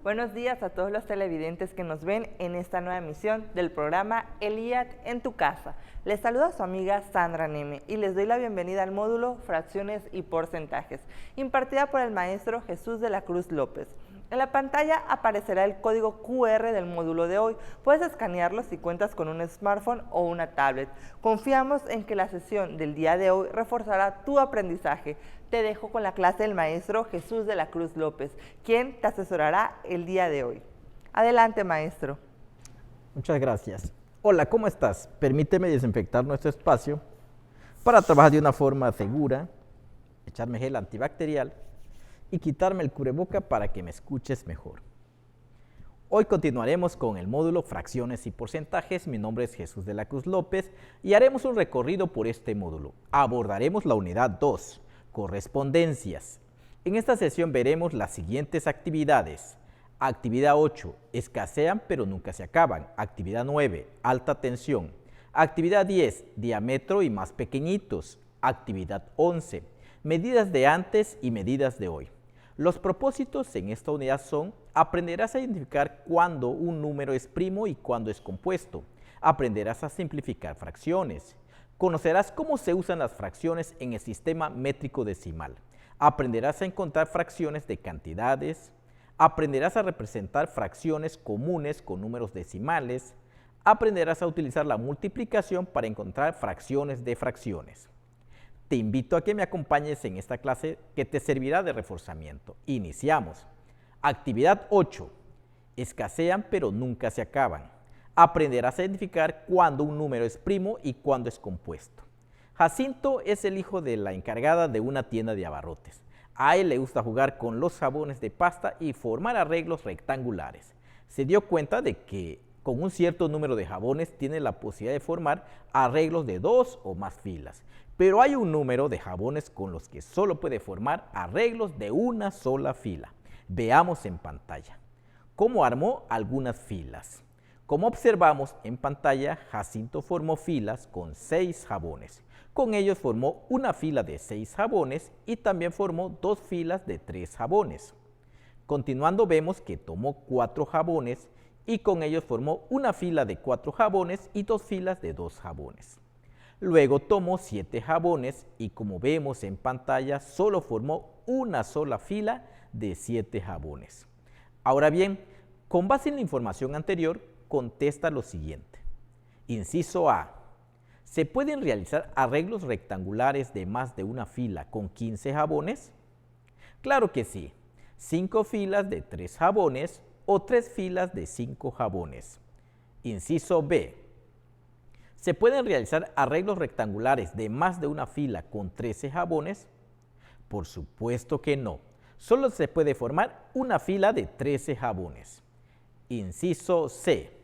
Buenos días a todos los televidentes que nos ven en esta nueva emisión del programa El IAT en tu casa. Les saluda su amiga Sandra Neme y les doy la bienvenida al módulo Fracciones y Porcentajes, impartida por el maestro Jesús de la Cruz López. En la pantalla aparecerá el código QR del módulo de hoy. Puedes escanearlo si cuentas con un smartphone o una tablet. Confiamos en que la sesión del día de hoy reforzará tu aprendizaje. Te dejo con la clase del maestro Jesús de la Cruz López, quien te asesorará el día de hoy. Adelante, maestro. Muchas gracias. Hola, ¿cómo estás? Permíteme desinfectar nuestro espacio para trabajar de una forma segura, echarme gel antibacterial y quitarme el cubreboca para que me escuches mejor. Hoy continuaremos con el módulo Fracciones y Porcentajes. Mi nombre es Jesús de la Cruz López y haremos un recorrido por este módulo. Abordaremos la unidad 2, correspondencias. En esta sesión veremos las siguientes actividades. Actividad 8, escasean pero nunca se acaban. Actividad 9, alta tensión. Actividad 10, diámetro y más pequeñitos. Actividad 11, medidas de antes y medidas de hoy. Los propósitos en esta unidad son: aprenderás a identificar cuándo un número es primo y cuándo es compuesto. Aprenderás a simplificar fracciones. Conocerás cómo se usan las fracciones en el sistema métrico decimal. Aprenderás a encontrar fracciones de cantidades. Aprenderás a representar fracciones comunes con números decimales. Aprenderás a utilizar la multiplicación para encontrar fracciones de fracciones. Te invito a que me acompañes en esta clase que te servirá de reforzamiento. Iniciamos. Actividad 8. Escasean pero nunca se acaban. Aprenderás a identificar cuándo un número es primo y cuándo es compuesto. Jacinto es el hijo de la encargada de una tienda de abarrotes. A él le gusta jugar con los jabones de pasta y formar arreglos rectangulares. Se dio cuenta de que con un cierto número de jabones tiene la posibilidad de formar arreglos de 2 o más filas. Pero hay un número de jabones con los que solo puede formar arreglos de una sola fila. Veamos en pantalla cómo armó algunas filas. Como observamos en pantalla, Jacinto formó filas con 6 jabones. Con ellos formó una fila de 6 jabones y también formó 2 filas de 3 jabones. Continuando vemos que tomó 4 jabones y con ellos formó una fila de 4 jabones y 2 filas de 2 jabones. Luego tomó 7 jabones y como vemos en pantalla solo formó una sola fila de 7 jabones. Ahora bien, con base en la información anterior, contesta lo siguiente. Inciso A. ¿Se pueden realizar arreglos rectangulares de más de una fila con 15 jabones? Claro que sí. 5 filas de 3 jabones o 3 filas de 5 jabones. Inciso B. ¿Se pueden realizar arreglos rectangulares de más de una fila con 13 jabones? Por supuesto que no. Solo se puede formar una fila de 13 jabones. Inciso C.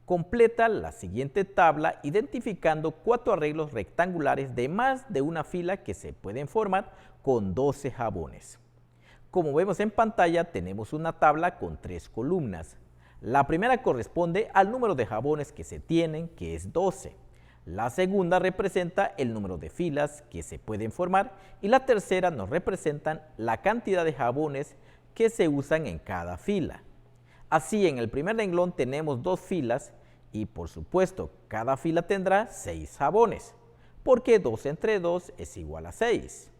Completa la siguiente tabla identificando 4 arreglos rectangulares de más de una fila que se pueden formar con 12 jabones. Como vemos en pantalla, tenemos una tabla con 3 columnas. La primera corresponde al número de jabones que se tienen, que es 12. La segunda representa el número de filas que se pueden formar y la tercera nos representan la cantidad de jabones que se usan en cada fila. Así, en el primer renglón tenemos 2 filas y, por supuesto, cada fila tendrá 6 jabones, porque 2 entre 2 es igual a 6.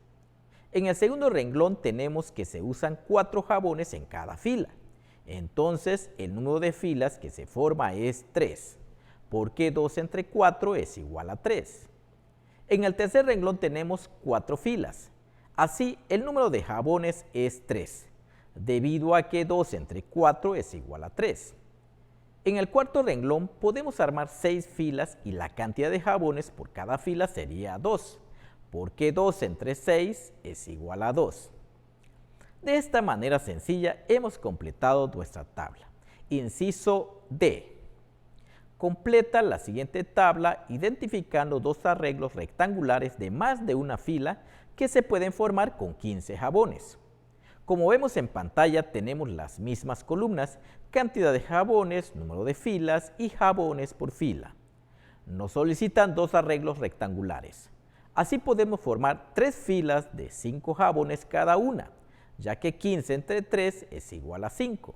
En el segundo renglón tenemos que se usan 4 jabones en cada fila. Entonces, el número de filas que se forma es 3, porque 2 entre 4 es igual a 3. En el tercer renglón tenemos 4 filas. Así, el número de jabones es 3, debido a que 2 entre 4 es igual a 3. En el cuarto renglón podemos armar 6 filas y la cantidad de jabones por cada fila sería 2, porque 2 entre 6 es igual a 2. De esta manera sencilla hemos completado nuestra tabla. Inciso D. Completa la siguiente tabla identificando 2 arreglos rectangulares de más de una fila que se pueden formar con 15 jabones. Como vemos en pantalla, tenemos las mismas columnas, cantidad de jabones, número de filas y jabones por fila. Nos solicitan 2 arreglos rectangulares. Así podemos formar 3 filas de 5 jabones cada una, ya que 15 entre 3 es igual a 5.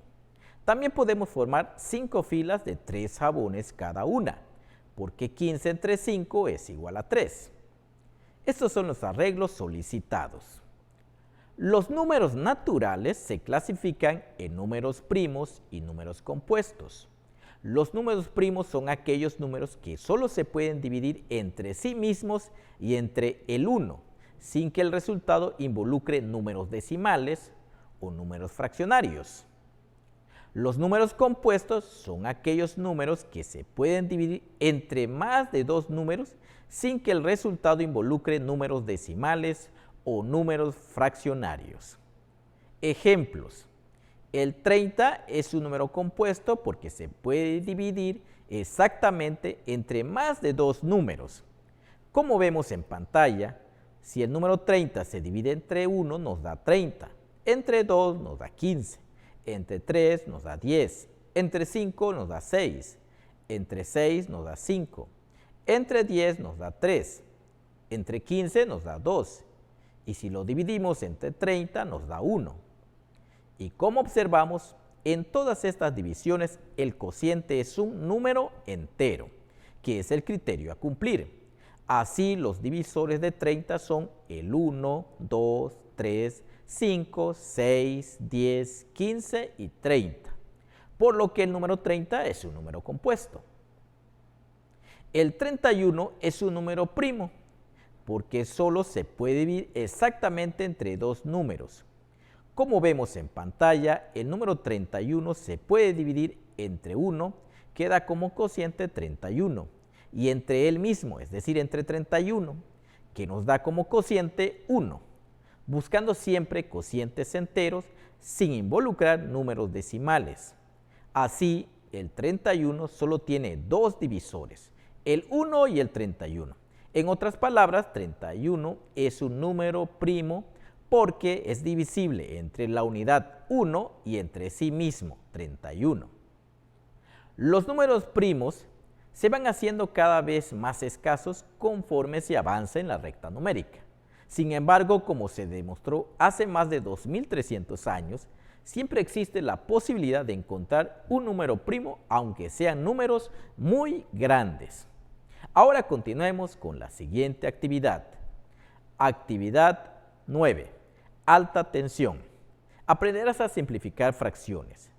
También podemos formar 5 filas de 3 jabones cada una, porque 15 entre 5 es igual a 3. Estos son los arreglos solicitados. Los números naturales se clasifican en números primos y números compuestos. Los números primos son aquellos números que solo se pueden dividir entre sí mismos y entre el 1, sin que el resultado involucre números decimales o números fraccionarios. Los números compuestos son aquellos números que se pueden dividir entre más de 2 números sin que el resultado involucre números decimales o números fraccionarios. Ejemplos. El 30 es un número compuesto porque se puede dividir exactamente entre más de 2 números. Como vemos en pantalla, si el número 30 se divide entre 1 nos da 30, entre 2 nos da 15, entre 3 nos da 10, entre 5 nos da 6, entre 6 nos da 5, entre 10 nos da 3, entre 15 nos da 2, y si lo dividimos entre 30 nos da 1. Y como observamos, en todas estas divisiones el cociente es un número entero, que es el criterio a cumplir. Así los divisores de 30 son el 1, 2, 3, 5, 6, 10, 15 y 30, por lo que el número 30 es un número compuesto. El 31 es un número primo, porque solo se puede dividir exactamente entre 2 números. Como vemos en pantalla, el número 31 se puede dividir entre 1, que da como cociente 31, y entre él mismo, es decir, entre 31, que nos da como cociente 1, buscando siempre cocientes enteros sin involucrar números decimales. Así, el 31 solo tiene 2 divisores, el 1 y el 31. En otras palabras, 31 es un número primo porque es divisible entre la unidad 1 y entre sí mismo, 31. Los números primos se van haciendo cada vez más escasos conforme se avanza en la recta numérica. Sin embargo, como se demostró hace más de 2300 años, siempre existe la posibilidad de encontrar un número primo, aunque sean números muy grandes. Ahora continuemos con la siguiente actividad. Actividad 9. Alta tensión. Aprenderás a simplificar fracciones.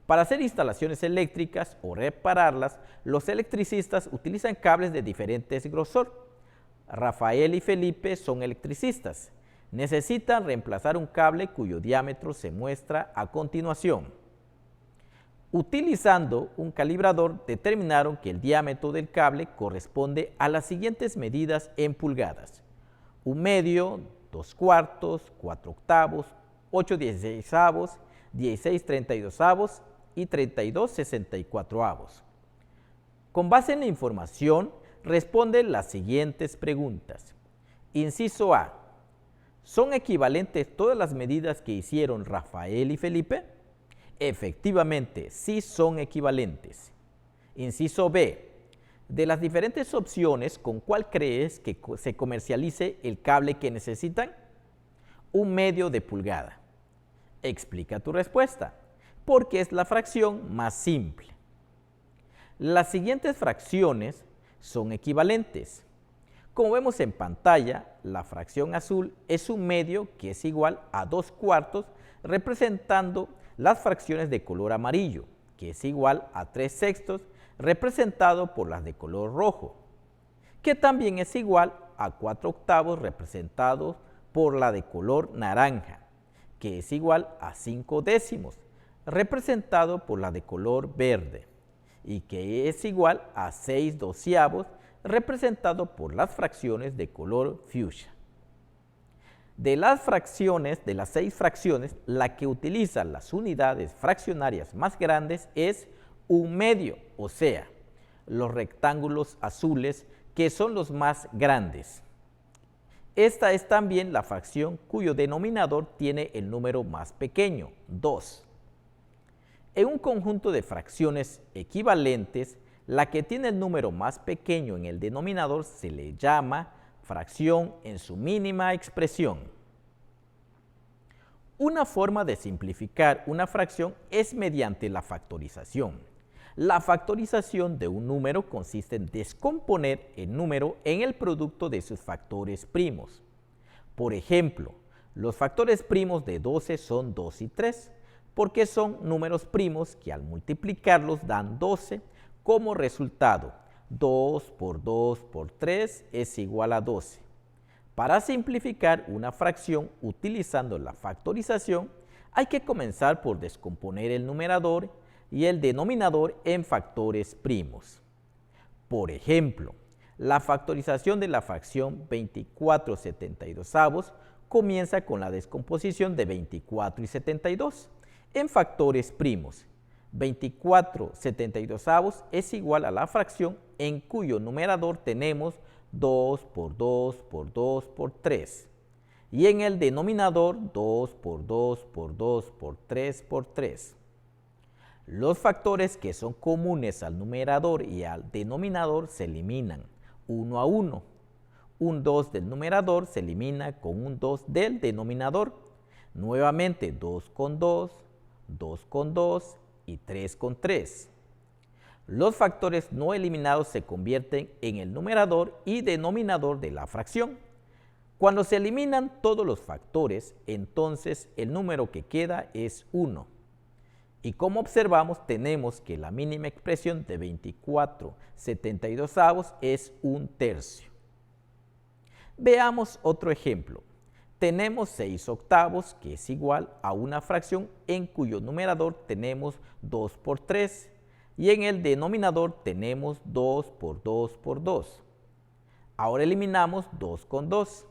Para hacer instalaciones eléctricas o repararlas, los electricistas utilizan cables de diferentes grosor. Rafael y Felipe son electricistas. Necesitan reemplazar un cable cuyo diámetro se muestra a continuación. Utilizando un calibrador, determinaron que el diámetro del cable corresponde a las siguientes medidas en pulgadas: 1/2, 2/4, 4/8, 8/16, 16/32 y 32/64. Con base en la información, responde las siguientes preguntas. Inciso A. ¿Son equivalentes todas las medidas que hicieron Rafael y Felipe? Efectivamente, sí son equivalentes. Inciso B. De las diferentes opciones, ¿con cuál crees que se comercialice el cable que necesitan? 1/2 de pulgada. Explica tu respuesta, porque es la fracción más simple. Las siguientes fracciones son equivalentes. Como vemos en pantalla, la fracción azul es 1/2, que es igual a 2/4, representando las fracciones de color amarillo, que es igual a 3/6, representado por las de color rojo, que también es igual a 4/8, representado por la de color naranja, que es igual a 5/10, representado por la de color verde, y que es igual a 6/12, representado por las fracciones de color fucsia. De las 6 fracciones, la que utiliza las unidades fraccionarias más grandes es 1/2, o sea, los rectángulos azules, que son los más grandes. Esta es también la fracción cuyo denominador tiene el número más pequeño, 2. En un conjunto de fracciones equivalentes, la que tiene el número más pequeño en el denominador se le llama fracción en su mínima expresión. Una forma de simplificar una fracción es mediante la factorización. La factorización de un número consiste en descomponer el número en el producto de sus factores primos. Por ejemplo, los factores primos de 12 son 2 y 3, porque son números primos que al multiplicarlos dan 12. Como resultado, 2 por 2 por 3 es igual a 12. Para simplificar una fracción utilizando la factorización, hay que comenzar por descomponer el numerador y el denominador en factores primos. Por ejemplo, la factorización de la fracción 24/72 comienza con la descomposición de 24 y 72 en factores primos. 24/72 es igual a la fracción en cuyo numerador tenemos 2 por 2 por 2 por 3 y en el denominador 2 por 2 por 2 por 3 por 3. Los factores que son comunes al numerador y al denominador se eliminan uno a uno. Un 2 del numerador se elimina con un 2 del denominador. Nuevamente 2 con 2, 2 con 2 y 3 con 3. Los factores no eliminados se convierten en el numerador y denominador de la fracción. Cuando se eliminan todos los factores, entonces el número que queda es 1. Y como observamos, tenemos que la mínima expresión de 24/72 es 1/3. Veamos otro ejemplo. Tenemos 6/8, que es igual a una fracción en cuyo numerador tenemos 2 por 3 y en el denominador tenemos 2 por 2 por 2. Ahora eliminamos 2 con 2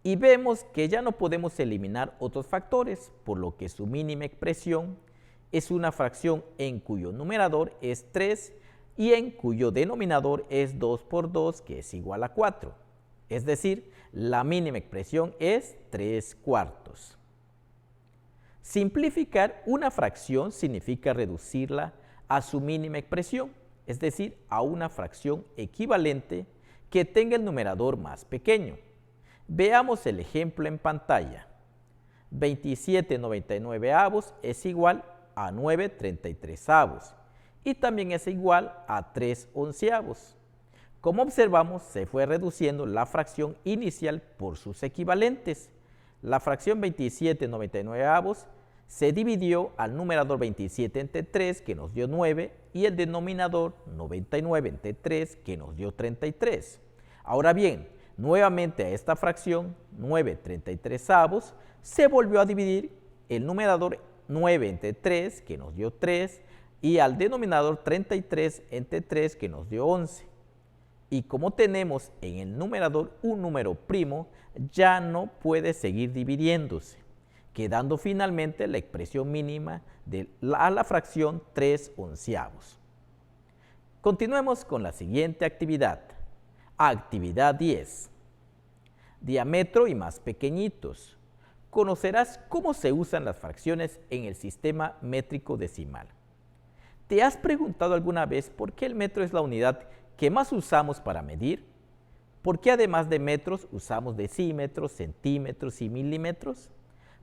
y vemos que ya no podemos eliminar otros factores, por lo que su mínima expresión es una fracción en cuyo numerador es 3 y en cuyo denominador es 2 por 2, que es igual a 4. Es decir, la mínima expresión es 3/4. Simplificar una fracción significa reducirla a su mínima expresión, es decir, a una fracción equivalente que tenga el numerador más pequeño. Veamos el ejemplo en pantalla. 27/99 es igual a 9/33 y también es igual a 3/11. Como observamos, se fue reduciendo la fracción inicial por sus equivalentes. La fracción 27/99 se dividió al numerador 27 entre 3, que nos dio 9, y el denominador 99 entre 3, que nos dio 33. Ahora bien, nuevamente a esta fracción 9/33 se volvió a dividir el numerador 9 entre 3, que nos dio 3, y al denominador 33 entre 3, que nos dio 11. Y como tenemos en el numerador un número primo, ya no puede seguir dividiéndose, quedando finalmente la expresión mínima de la fracción 3/11. Continuemos con la siguiente actividad. Actividad 10. Diámetro y más pequeñitos. Conocerás cómo se usan las fracciones en el sistema métrico decimal. ¿Te has preguntado alguna vez por qué el metro es la unidad que más usamos para medir? ¿Por qué además de metros usamos decímetros, centímetros y milímetros?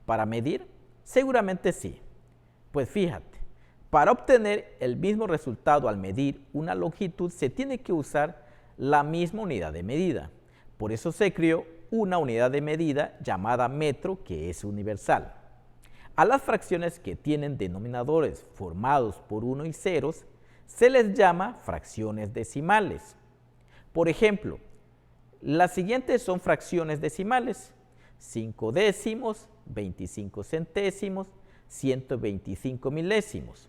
¿Para medir? Seguramente sí. Pues fíjate, para obtener el mismo resultado al medir una longitud se tiene que usar la misma unidad de medida. Por eso se creó una unidad de medida llamada metro, que es universal. A las fracciones que tienen denominadores formados por 1 y ceros se les llama fracciones decimales. Por ejemplo, las siguientes son fracciones decimales: 5 décimos, 25 centésimos, 125 milésimos.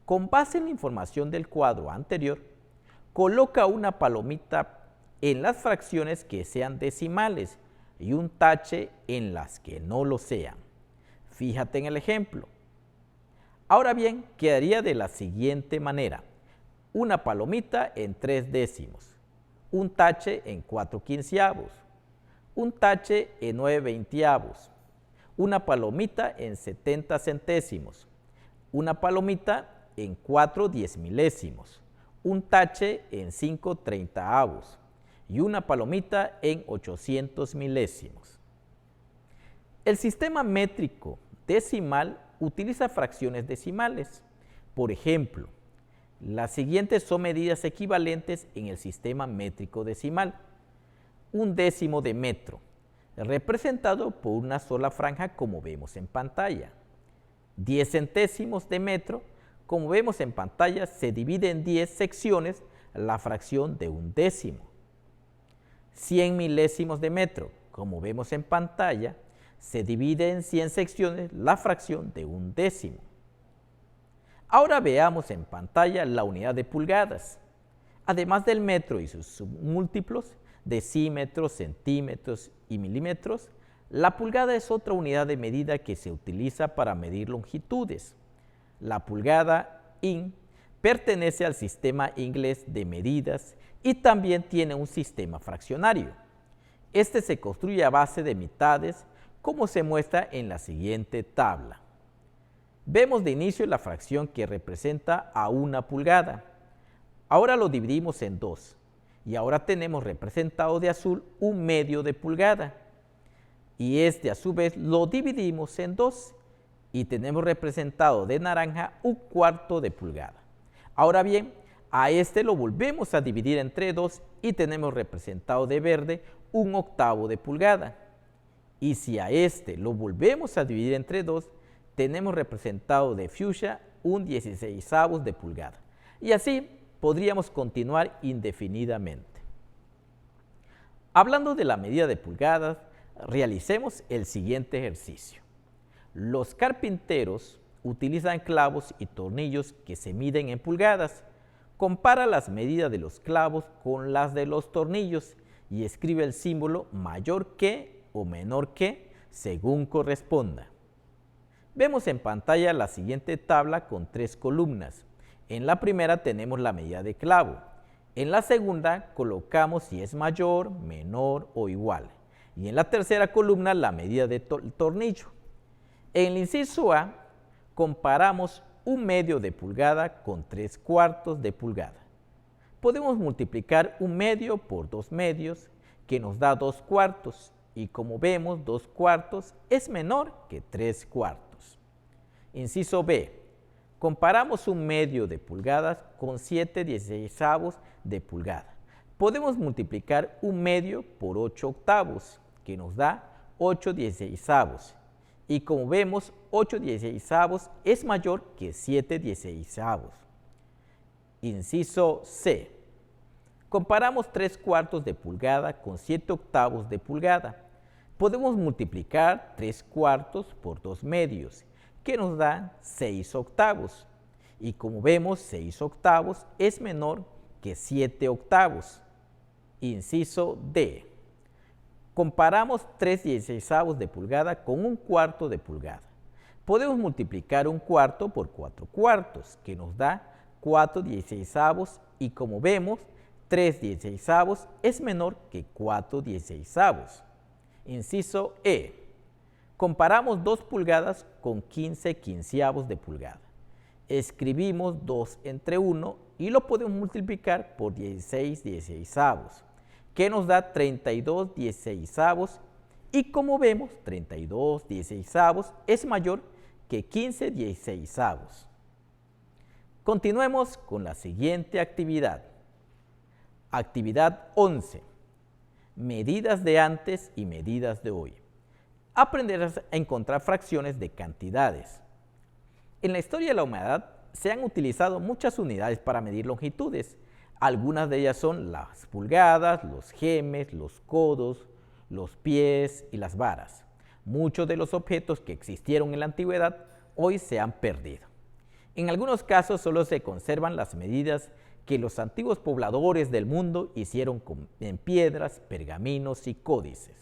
Con base en la información del cuadro anterior, coloca una palomita en las fracciones que sean decimales y un tache en las que no lo sean. Fíjate en el ejemplo. Ahora bien, quedaría de la siguiente manera: una palomita en 3 décimos, un tache en 4 quinceavos, un tache en 9 veinteavos, una palomita en 70 centésimos, una palomita en 4 diezmilésimos, un tache en 5 treintaavos y una palomita en 800 milésimos. El sistema métrico decimal utiliza fracciones decimales. Por ejemplo, las siguientes son medidas equivalentes en el sistema métrico decimal. 1/10 de metro, representado por una sola franja como vemos en pantalla. 10 centésimos de metro, como vemos en pantalla, se divide en 10 secciones la fracción de 1/10. 100 milésimos de metro, como vemos en pantalla, se divide en 100 secciones la fracción de 1/10. Ahora veamos en pantalla la unidad de pulgadas. Además del metro y sus múltiplos, decímetros, centímetros y milímetros, la pulgada es otra unidad de medida que se utiliza para medir longitudes. La pulgada IN pertenece al sistema inglés de medidas y también tiene un sistema fraccionario. Este se construye a base de mitades, como se muestra en la siguiente tabla. Vemos de inicio la fracción que representa a 1 pulgada. Ahora lo dividimos en 2 y ahora tenemos representado de azul 1/2 de pulgada. Y este a su vez lo dividimos en 2 y tenemos representado de naranja 1/4 de pulgada. Ahora bien, a este lo volvemos a dividir entre 2 y tenemos representado de verde 1/8 de pulgada. Y si a este lo volvemos a dividir entre 2, tenemos representado de fucsia 1/16 de pulgada. Y así podríamos continuar indefinidamente. Hablando de la medida de pulgadas, realicemos el siguiente ejercicio. Los carpinteros utilizan clavos y tornillos que se miden en pulgadas. Compara las medidas de los clavos con las de los tornillos y escribe el símbolo mayor que o menor que según corresponda. Vemos en pantalla la siguiente tabla con 3 columnas. En la primera tenemos la medida de clavo. En la segunda colocamos si es mayor, menor o igual. Y en la tercera columna la medida de tornillo. En el inciso A comparamos 1/2 de pulgada con 3/4 de pulgada. Podemos multiplicar 1/2 por 2/2, que nos da 2/4, y como vemos 2/4 es menor que 3/4. Inciso B. Comparamos 1/2 de pulgada con 7/16 de pulgada. Podemos multiplicar 1/2 por 8/8, que nos da 8/16. Y como vemos, 8/16 es mayor que 7/16. Inciso C. Comparamos 3/4 de pulgada con 7/8 de pulgada. Podemos multiplicar 3/4 por 2/2, que nos da 6/8. Y como vemos, 6/8 es menor que 7/8. Inciso D. Comparamos 3/16 de pulgada con 1/4 de pulgada. Podemos multiplicar 1/4 por 4/4, que nos da 4/16, y como vemos, 3/16 es menor que 4/16. Inciso E. Comparamos 2 pulgadas con 15/15 de pulgada. Escribimos 2 entre 1 y lo podemos multiplicar por 16/16, que nos da 32/16, y como vemos, 32/16 es mayor que 15/16. Continuemos con la siguiente actividad. Actividad 11. Medidas de antes y medidas de hoy. Aprenderás a encontrar fracciones de cantidades. En la historia de la humanidad se han utilizado muchas unidades para medir longitudes. Algunas de ellas son las pulgadas, los gemes, los codos, los pies y las varas. Muchos de los objetos que existieron en la antigüedad hoy se han perdido. En algunos casos solo se conservan las medidas que los antiguos pobladores del mundo hicieron en piedras, pergaminos y códices.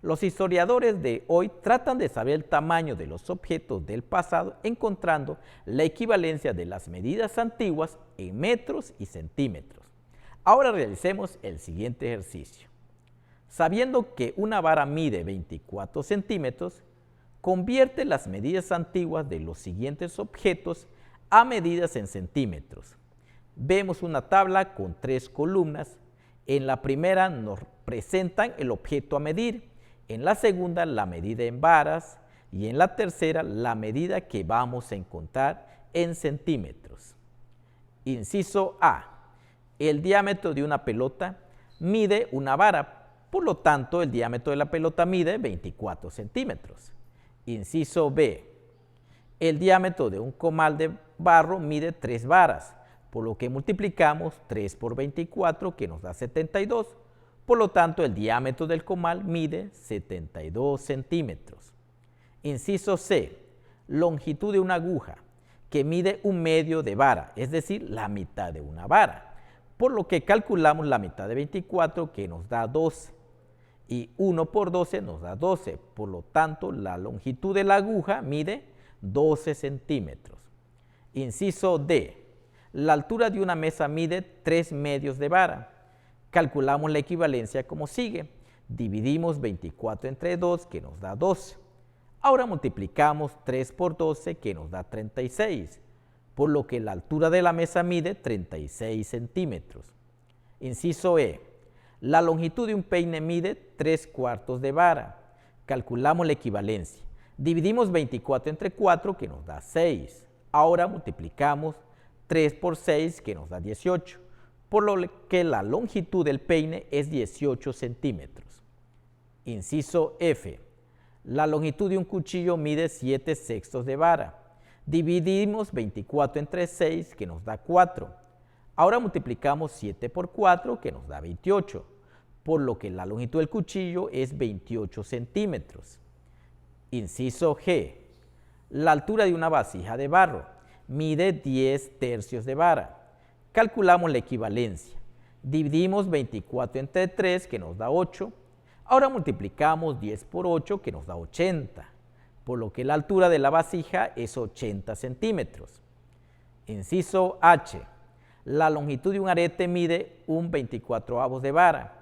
Los historiadores de hoy tratan de saber el tamaño de los objetos del pasado encontrando la equivalencia de las medidas antiguas en metros y centímetros. Ahora realicemos el siguiente ejercicio. Sabiendo que una vara mide 24 centímetros, convierte las medidas antiguas de los siguientes objetos a medidas en centímetros. Vemos una tabla con 3 columnas. En la primera nos presentan el objeto a medir En la segunda, la medida en varas. Y en la tercera, la medida que vamos a encontrar en centímetros. Inciso A. El diámetro de una pelota mide una vara, por lo tanto, el diámetro de la pelota mide 24 centímetros. Inciso B. El diámetro de un comal de barro mide 3 varas, por lo que multiplicamos 3 por 24, que nos da 72. Por lo tanto, el diámetro del comal mide 72 centímetros. Inciso C. Longitud de una aguja, que mide 1/2 de vara, es decir, la mitad de una vara. Por lo que calculamos la mitad de 24, que nos da 12. Y 1 por 12 nos da 12. Por lo tanto, la longitud de la aguja mide 12 centímetros. Inciso D. La altura de una mesa mide 3/2 de vara. Calculamos la equivalencia como sigue. Dividimos 24 entre 2, que nos da 12. Ahora multiplicamos 3 por 12, que nos da 36, por lo que la altura de la mesa mide 36 centímetros. Inciso E. La longitud de un peine mide 3/4 de vara. Calculamos la equivalencia. Dividimos 24 entre 4, que nos da 6. Ahora multiplicamos 3 por 6, que nos da 18, por lo que la longitud del peine es 18 centímetros. Inciso F. La longitud de un cuchillo mide 7/6 de vara. Dividimos 24 entre 6, que nos da 4. Ahora multiplicamos 7 por 4, que nos da 28, por lo que la longitud del cuchillo es 28 centímetros. Inciso G. La altura de una vasija de barro mide 10/3 de vara. Calculamos la equivalencia. Dividimos 24 entre 3, que nos da 8. Ahora multiplicamos 10 por 8, que nos da 80, por lo que la altura de la vasija es 80 centímetros. Inciso H. La longitud de un arete mide 1/24 de vara.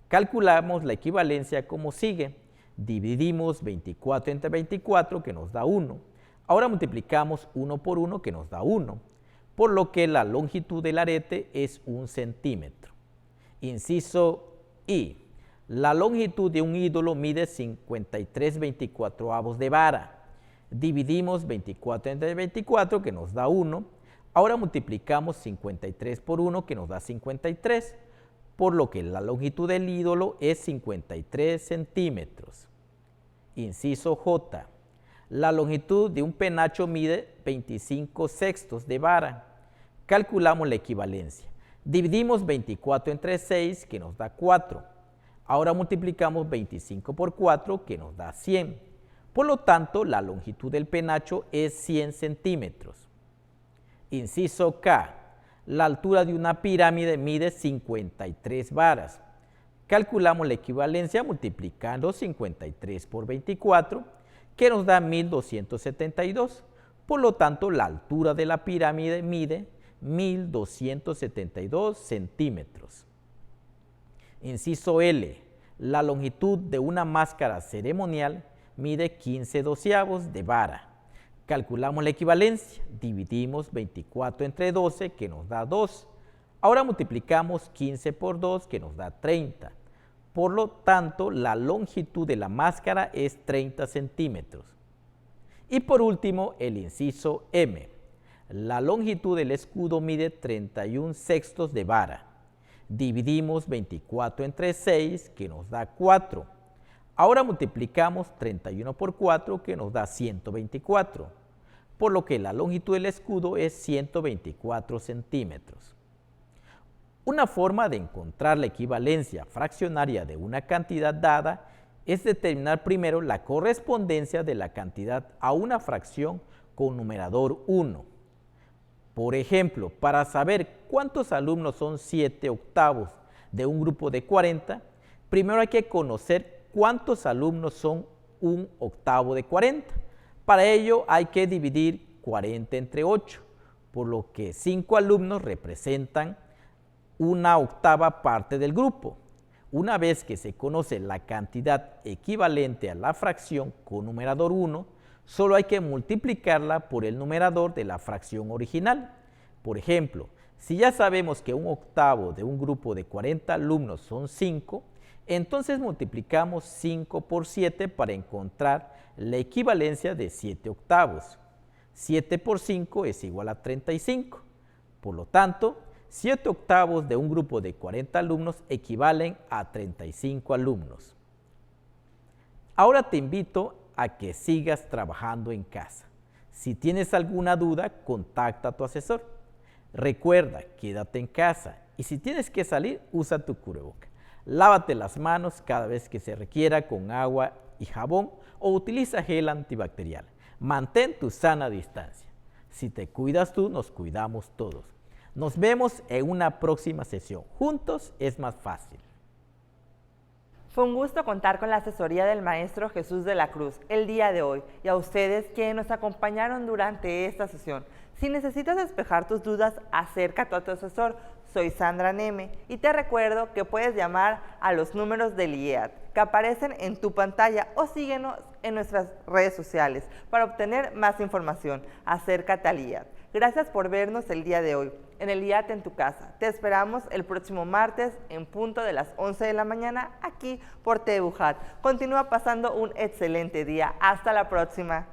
Calculamos la equivalencia como sigue. Dividimos 24 entre 24, que nos da 1. Ahora multiplicamos 1 por 1, que nos da 1, por lo que la longitud del arete es 1 centímetro. Inciso I. La longitud de un ídolo mide 53/24 de vara. Dividimos 24 entre 24, que nos da 1. Ahora multiplicamos 53 por 1, que nos da 53, por lo que la longitud del ídolo es 53 centímetros. Inciso J. La longitud de un penacho mide 25/6 de vara. Calculamos la equivalencia. Dividimos 24 entre 6, que nos da 4. Ahora multiplicamos 25 por 4, que nos da 100. Por lo tanto, la longitud del penacho es 100 centímetros. Inciso K. La altura de una pirámide mide 53 varas. Calculamos la equivalencia multiplicando 53 por 24, que nos da 1272. Por lo tanto, la altura de la pirámide mide 1272 centímetros. Inciso L. La longitud de una máscara ceremonial mide 15/12 de vara. Calculamos la equivalencia. Dividimos 24 entre 12, que nos da 2. Ahora multiplicamos 15 por 2, que nos da 30. Por lo tanto, la longitud de la máscara es 30 centímetros. Y por último, el inciso M. La longitud del escudo mide 31/6 de vara. Dividimos 24 entre 6, que nos da 4. Ahora multiplicamos 31 por 4, que nos da 124, por lo que la longitud del escudo es 124 centímetros. Una forma de encontrar la equivalencia fraccionaria de una cantidad dada es determinar primero la correspondencia de la cantidad a una fracción con numerador 1. Por ejemplo, para saber cuántos alumnos son 7/8 de un grupo de 40, primero hay que conocer cuántos alumnos son 1/8 de 40. Para ello hay que dividir 40 entre 8, por lo que 5 alumnos representan 1/8 parte del grupo. Una vez que se conoce la cantidad equivalente a la fracción con numerador 1, solo hay que multiplicarla por el numerador de la fracción original. Por ejemplo, si ya sabemos que 1/8 de un grupo de 40 alumnos son 5, Entonces multiplicamos 5 por 7 para encontrar la equivalencia de 7 octavos. 7 por 5 es igual a 35. Por lo tanto, 7 octavos de un grupo de 40 alumnos equivalen a 35 alumnos. Ahora te invito a que sigas trabajando en casa. Si tienes alguna duda, contacta a tu asesor. Recuerda, quédate en casa y si tienes que salir, usa tu cubreboca. Lávate las manos cada vez que se requiera con agua y jabón o utiliza gel antibacterial. Mantén tu sana distancia. Si te cuidas tú, nos cuidamos todos. Nos vemos en una próxima sesión. Juntos es más fácil. Fue un gusto contar con la asesoría del maestro Jesús de la Cruz el día de hoy y a ustedes quienes nos acompañaron durante esta sesión. Si necesitas despejar tus dudas, acércate a tu asesor. Soy Sandra Neme y te recuerdo que puedes llamar a los números del IEAT que aparecen en tu pantalla o síguenos en nuestras redes sociales para obtener más información. Acércate al IEAT. Gracias por vernos el día de hoy en el IEAT en tu casa. Te esperamos el próximo martes en punto de las 11 de la mañana aquí por TVUJAT. Continúa pasando un excelente día. Hasta la próxima.